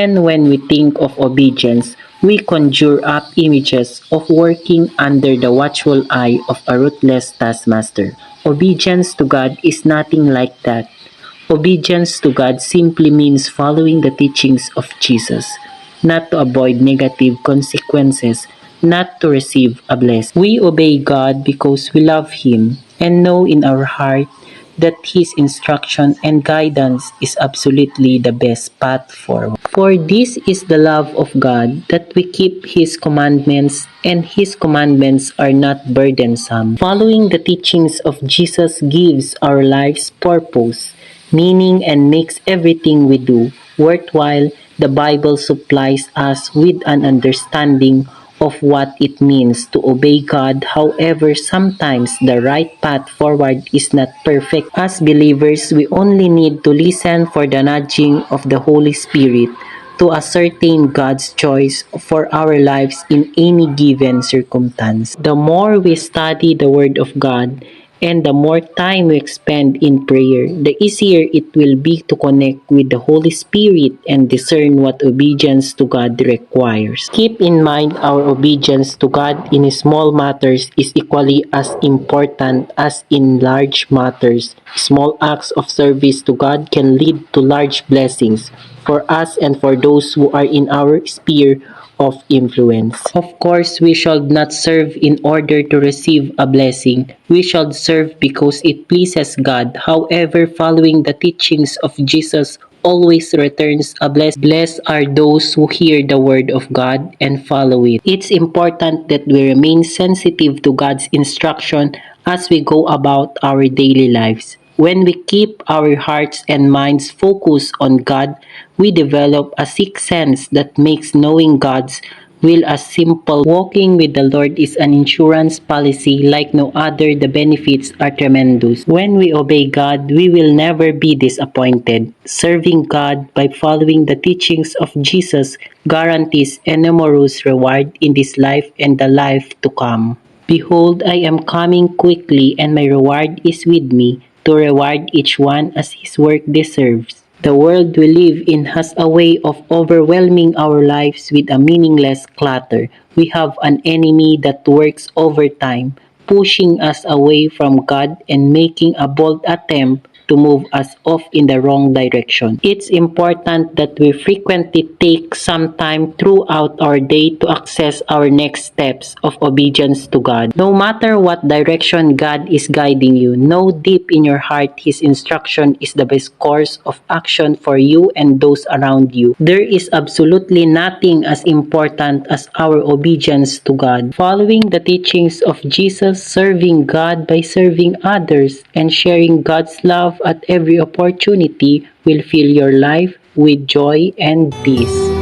Often when we think of obedience, we conjure up images of working under the watchful eye of a ruthless taskmaster. Obedience to God is nothing like that. Obedience to God simply means following the teachings of Jesus, not to avoid negative consequences, not to receive a blessing. We obey God because we love Him and know in our heart that His instruction and guidance is absolutely the best path forward. For this is the love of God, that we keep His commandments, and His commandments are not burdensome. Following the teachings of Jesus gives our lives purpose, meaning, and makes everything we do worthwhile. The Bible supplies us with an understanding of what it means to obey God. However, sometimes the right path forward is not perfect. As believers, we only need to listen for the nudging of the Holy Spirit to ascertain God's choice for our lives in any given circumstance. The more we study the Word of God, and the more time we spend in prayer, the easier it will be to connect with the Holy Spirit and discern what obedience to God requires. Keep in mind, our obedience to God in small matters is equally as important as in large matters. Small acts of service to God can lead to large blessings for us and for those who are in our sphere of influence. Of course, we should not serve in order to receive a blessing. We should serve because it pleases God. However, following the teachings of Jesus always returns a blessing. Blessed are those who hear the word of God and follow it. It's important that we remain sensitive to God's instruction as we go about our daily lives. When we keep our hearts and minds focused on God, we develop a sixth sense that makes knowing God's will as simple. Walking with the Lord is an insurance policy like no other. The benefits are tremendous. When we obey God, we will never be disappointed. Serving God by following the teachings of Jesus guarantees enormous reward in this life and the life to come. Behold, I am coming quickly, and my reward is with me, to reward each one as his work deserves. The world we live in has a way of overwhelming our lives with a meaningless clutter. We have an enemy that works overtime, pushing us away from God and making a bold attempt to move us off in the wrong direction. It's important that we frequently take some time throughout our day to access our next steps of obedience to God. No matter what direction God is guiding you, know deep in your heart His instruction is the best course of action for you and those around you. There is absolutely nothing as important as our obedience to God. Following the teachings of Jesus, serving God by serving others, and sharing God's love at every opportunity will fill your life with joy and peace.